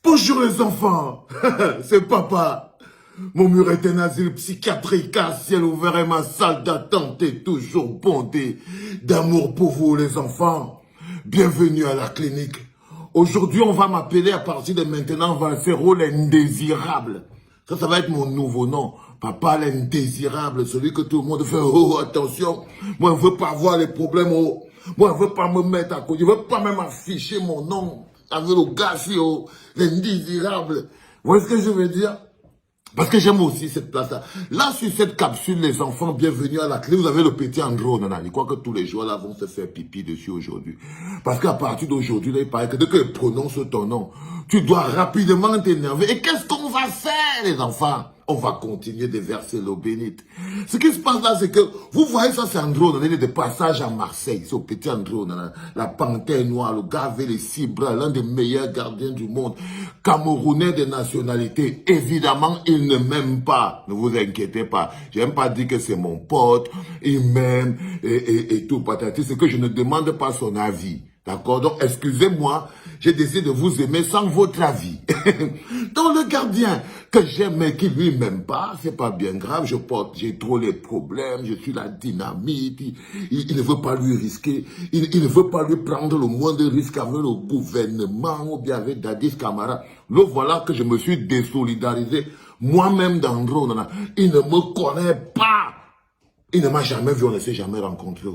Bonjour les enfants, c'est papa. Mon mur est un asile psychiatrique à ciel ouvert et ma salle d'attente est toujours bondée d'amour pour vous les enfants. Bienvenue à la clinique. Aujourd'hui, on va m'appeler à partir de maintenant Valsero l'indésirable. Ça va être mon nouveau nom. Papa l'indésirable, celui que tout le monde fait. Oh, attention, moi je ne veux pas voir les problèmes. Oh. Moi je ne veux pas me mettre à côté. Je ne veux pas même afficher mon nom avec le gars, oh, l'indésirable. Vous voyez ce que je veux dire? Parce que j'aime aussi cette place-là. Là, sur cette capsule, les enfants, bienvenue à la clé. Vous avez le petit Andro, nana. Je crois que tous les joueurs là vont se faire pipi dessus aujourd'hui. Parce qu'à partir d'aujourd'hui, il paraît que dès qu'ils prononcent ton nom, tu dois rapidement t'énerver. Et qu'est-ce qu'on va faire, les enfants? On va continuer de verser l'eau bénite. Ce qui se passe là, c'est que, vous voyez ça, c'est Andro, il est de passage à Marseille. C'est au petit Andro, la panthère noire, le gars avec les 6 bras, l'un des meilleurs gardiens du monde. Camerounais de nationalité. Évidemment, il ne m'aime pas. Ne vous inquiétez pas. J'aime pas dire que c'est mon pote, il m'aime, et tout patati. C'est que je ne demande pas son avis. D'accord? Donc, excusez-moi, j'ai décidé de vous aimer sans votre avis. Donc, le gardien que j'aime et qui lui m'aime pas, c'est pas bien grave, j'ai trop les problèmes, je suis la dynamite, il ne veut pas lui risquer, il ne veut pas lui prendre le moindre risque avec le gouvernement ou bien avec Dadis Camara. Le voilà que je me suis désolidarisé moi-même d'Andro. Il ne me connaît pas. Il ne m'a jamais vu, on ne s'est jamais rencontré.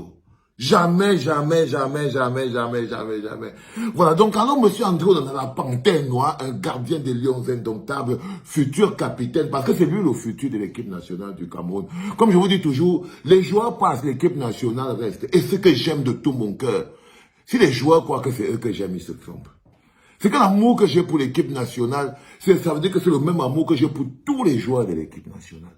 Jamais, jamais, jamais, jamais, jamais, jamais, jamais. Voilà, donc alors monsieur André, on a la panthère noire, un gardien des Lions indomptables, futur capitaine, parce que c'est lui le futur de l'équipe nationale du Cameroun. Comme je vous dis toujours, les joueurs passent, l'équipe nationale reste. Et ce que j'aime de tout mon cœur, si les joueurs croient que c'est eux que j'aime, ils se trompent. C'est que l'amour que j'ai pour l'équipe nationale, ça veut dire que c'est le même amour que j'ai pour tous les joueurs de l'équipe nationale.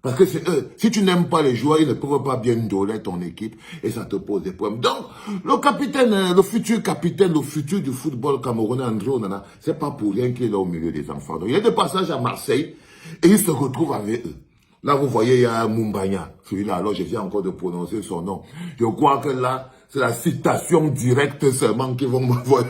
Parce que c'est eux. Si tu n'aimes pas les joueurs, ils ne peuvent pas bien doler ton équipe et ça te pose des problèmes. Donc, le capitaine, le futur capitaine, le futur du football camerounais, Andro, c'est pas pour rien qu'il est là au milieu des enfants. Donc, il est de passage à Marseille et il se retrouve avec eux. Là, vous voyez, il y a Mumbanya. Celui-là, alors je viens encore de prononcer son nom. Je crois que là, c'est la citation directe seulement qu'ils vont m'envoyer.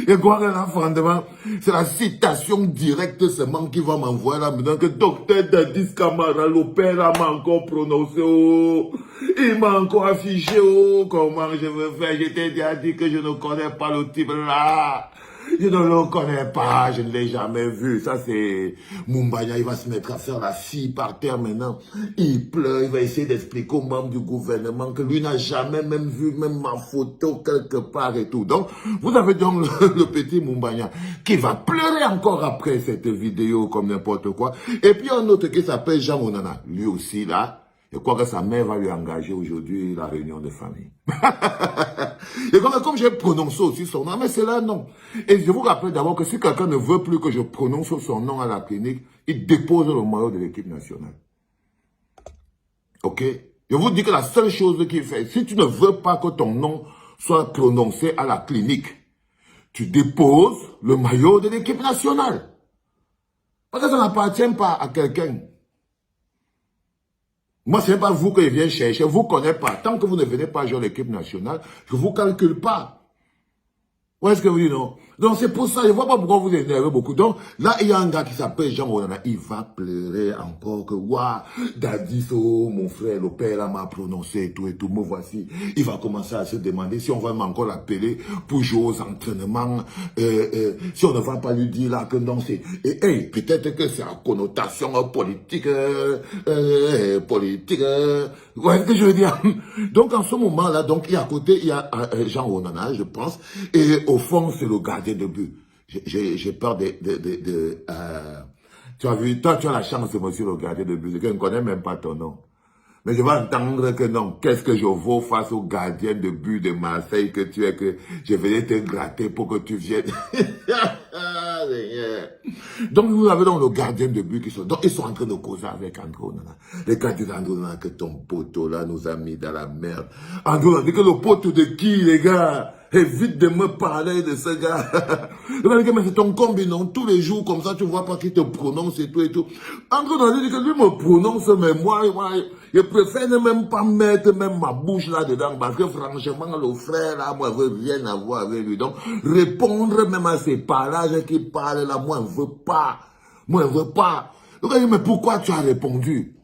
Je crois que là, franchement, c'est la citation directe seulement qu'ils vont m'envoyer là maintenant que docteur Dadis Camara, le père m'a encore prononcé. Oh. Il m'a encore affiché. Oh, comment je veux faire? Je t'ai déjà dit que je ne connais pas le type là. Je ne le connais pas, je ne l'ai jamais vu. Ça, c'est Mumbanya, il va se mettre à faire la fille par terre maintenant. Il pleure, il va essayer d'expliquer aux membres du gouvernement que lui n'a jamais même vu même ma photo quelque part et tout. Donc, vous avez donc le petit Mumbanya qui va pleurer encore après cette vidéo comme n'importe quoi. Et puis un autre qui s'appelle Jean Onana. Lui aussi, là, je crois que sa mère va lui engager aujourd'hui la réunion de famille. Et comme j'ai prononcé aussi son nom, mais c'est là non. Et je vous rappelle d'abord que si quelqu'un ne veut plus que je prononce son nom à la clinique, il dépose le maillot de l'équipe nationale. Ok? Je vous dis que la seule chose qu'il fait, si tu ne veux pas que ton nom soit prononcé à la clinique, tu déposes le maillot de l'équipe nationale. Parce que ça n'appartient pas à quelqu'un. Moi, ce n'est pas vous que je viens chercher. Vous ne connaissez pas. Tant que vous ne venez pas jouer l'équipe nationale, je ne vous calcule pas. Où est-ce que vous dites non? Donc, c'est pour ça, je ne vois pas pourquoi vous énervez beaucoup. Donc, là, il y a un gars qui s'appelle Jean Onana. Il va pleurer encore que, waouh, Dadis, oh, mon frère, le père, là, m'a prononcé et tout, me voici. Il va commencer à se demander si on va encore l'appeler pour jouer aux entraînements, si on ne va pas lui dire là que non, c'est, et peut-être que c'est en connotation politique, politique, vous voyez ce que je veux dire? Donc, en ce moment-là, donc, il y a à côté, il y a Jean Onana, je pense, et au fond, c'est le gardien de but. J'ai peur tu as vu, toi, tu as la chance de monsieur le gardien de but, je ne connais même pas ton nom. Mais je vais entendre que non, qu'est-ce que je vaux face au gardien de but de Marseille que tu es, que je venais te gratter pour que tu viennes. Donc, vous avez donc le gardien de but qui sont, donc ils sont en train de causer avec Andro. Les gars disent Andro, que ton poteau là nous a mis dans la merde. Andro, dit que le poteau de qui, les gars? Évite de me parler de ce gars. Mais c'est ton combi, non? Tous les jours, comme ça, tu vois pas qu'il te prononce et tout et tout. Entre dans dit que lui me prononce, mais moi, je préfère ne même pas mettre même ma bouche là-dedans, parce que franchement, le frère, là, moi, je veux rien avoir avec lui. Donc, répondre même à ces parlages qui parlent là, moi, je veux pas. Moi, je veux pas. Donc, il dit, mais pourquoi tu as répondu?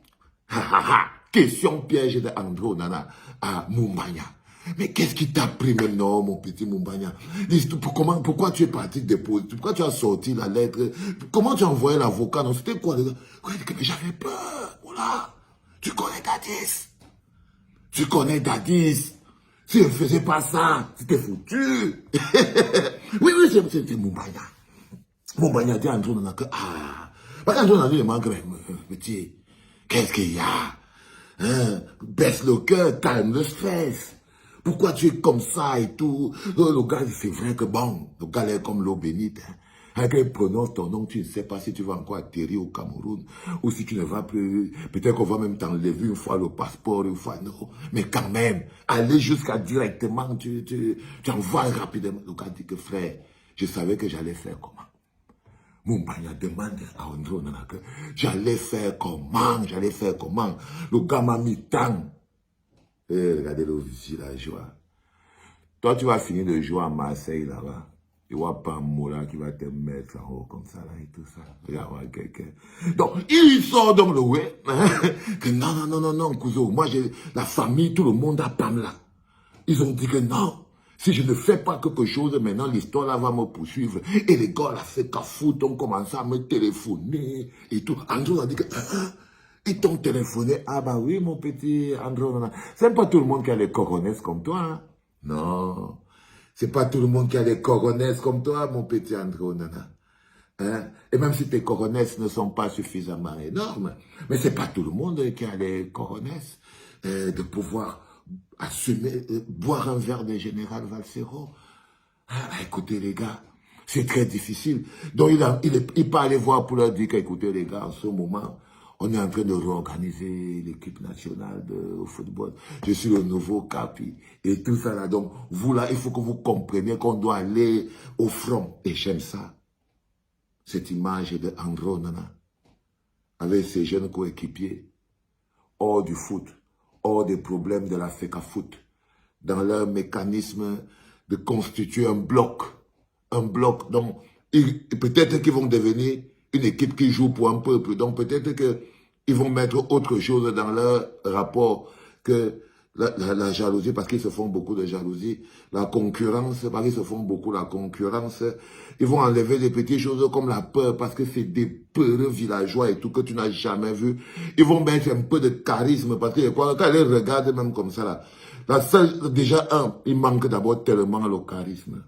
Question piège de Andro Nana à Mumbanya. Mais qu'est-ce qui t'a pris maintenant, mon petit Mumbanya? Pourquoi tu es parti déposer? Pourquoi tu as sorti la lettre? Comment tu as envoyé l'avocat? Non, c'était quoi? Mais j'avais peur. Voilà. Tu connais Dadis. Tu connais Dadis. Si je ne faisais pas ça, c'était foutu. Oui, c'était Mumbanya. Mumbanya dit à Andro Nana que, parce qu'Andro Nana lui demande, petit, qu'est-ce qu'il y a? Hein? Baisse le cœur, calme le stress. Pourquoi tu es comme ça et tout? Le gars, c'est vrai que bon, le gars est comme l'eau bénite. Hein? Quand il prononce ton nom, tu ne sais pas si tu vas encore atterrir au Cameroun ou si tu ne vas plus. Peut-être qu'on va même t'enlever une fois le passeport, une fois non. Mais quand même, aller jusqu'à directement, tu envoies rapidement. Le gars dit que frère, je savais que j'allais faire comment. Mumbanya demande à Andro Nana que j'allais faire comment. Le gars m'a mis tant. Regardez le villageois. Toi, tu vas finir de jouer à Marseille là-bas. Tu vois pas un mot là qui va te mettre en haut comme ça là et tout ça. Regarde quelqu'un. Donc, il sort donc le ouais. Que non, cousin. Moi, j'ai la famille, tout le monde a Pamela. Ils ont dit que non. Si je ne fais pas quelque chose, maintenant l'histoire là va me poursuivre. Et les gars là, c'est qu'à foutre, ont commencé à me téléphoner et tout. Andrew a dit que ils t'ont téléphoné. Ah bah oui, mon petit Andrew. C'est pas tout le monde qui a les coronesses comme toi. Hein? Non. C'est pas tout le monde qui a les coronesses comme toi, mon petit Andrew. Hein? Et même si tes coronesses ne sont pas suffisamment énormes, mais c'est pas tout le monde qui a les coronesses de pouvoir assumer, boire un verre de Général Valsero. Écoutez les gars, c'est très difficile. Donc il peut aller voir pour leur dire qu'écoutez les gars, en ce moment, on est en train de réorganiser l'équipe nationale de football. Je suis le nouveau capi et tout ça là. Donc vous là, il faut que vous compreniez qu'on doit aller au front. Et j'aime ça. Cette image de Andro Nana avec ses jeunes coéquipiers hors du foot, hors des problèmes de la FECA foot, dans leur mécanisme de constituer un bloc. Donc, peut-être qu'ils vont devenir une équipe qui joue pour un peuple. Donc, peut-être qu'ils vont mettre autre chose dans leur rapport que la jalousie, parce qu'ils se font beaucoup de jalousie. La concurrence, parce qu'ils se font beaucoup la concurrence. Ils vont enlever des petites choses comme la peur, parce que c'est des peureux villageois et tout que tu n'as jamais vu. Ils vont mettre un peu de charisme, parce que quand ils regardent même comme ça, là, déjà, il manque d'abord tellement le charisme.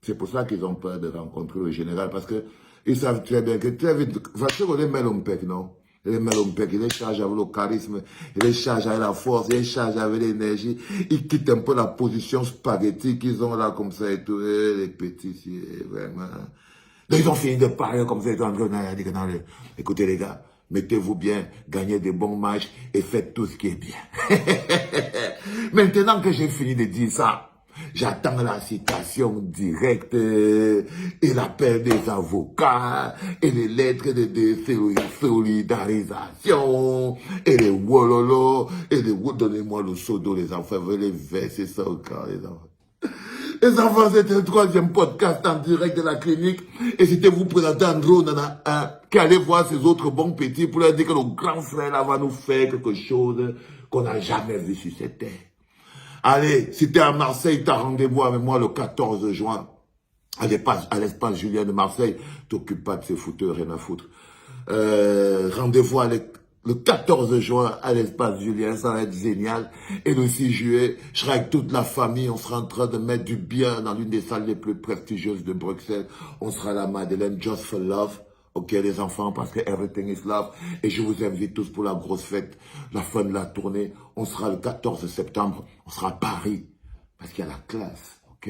C'est pour ça qu'ils ont peur de rencontrer le général, parce que ils savent très bien que très vite, parce que les Melompek, non? Les Melompek, il est chargé avec le charisme, il est chargé avec la force, il est chargé avec l'énergie, ils quittent un peu la position spaghetti qu'ils ont là, comme ça et tout, les petits, vraiment. Donc ils ont fini de parler comme ça, ils ont dit que non, écoutez les gars, mettez-vous bien, gagnez des bons matchs et faites tout ce qui est bien. Maintenant que j'ai fini de dire ça, j'attends la citation directe et l'appel des avocats et les lettres de solidarisation et les wololo et les donnez-moi le seau d'eau, les enfants, veulent les verser ça au corps, les enfants. Les enfants, c'était le 3e podcast en direct de la clinique. Et c'était vous présenter Andro Nana, qui allait voir ses autres bons petits pour leur dire que le grand frère là va nous faire quelque chose qu'on n'a jamais vu sur cette terre. Allez, si t'es à Marseille, t'as rendez-vous avec moi le 14 juin. À l'espace Julien de Marseille. T'occupes pas de ces fouteurs, rien à foutre. Rendez-vous le 14 juin à l'espace Julien, ça va être génial. Et le 6 juillet, je serai avec toute la famille, on sera en train de mettre du bien dans l'une des salles les plus prestigieuses de Bruxelles. On sera à la Madeleine, Just for Love. Ok les enfants, parce que everything is love. Et je vous invite tous pour la grosse fête, la fin de la tournée. On sera le 14 septembre, on sera à Paris. Parce qu'il y a la classe, ok?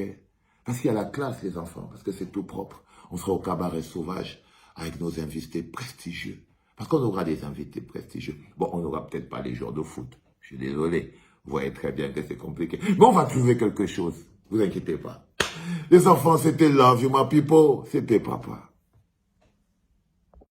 Parce qu'il y a la classe les enfants, parce que c'est tout propre. On sera au cabaret sauvage avec nos invités prestigieux. Parce qu'on aura des invités prestigieux. Bon, on n'aura peut-être pas les joueurs de foot. Je suis désolé. Vous voyez très bien que c'est compliqué. Mais on va trouver quelque chose. Vous inquiétez pas. Les enfants, c'était love you, my people. C'était papa.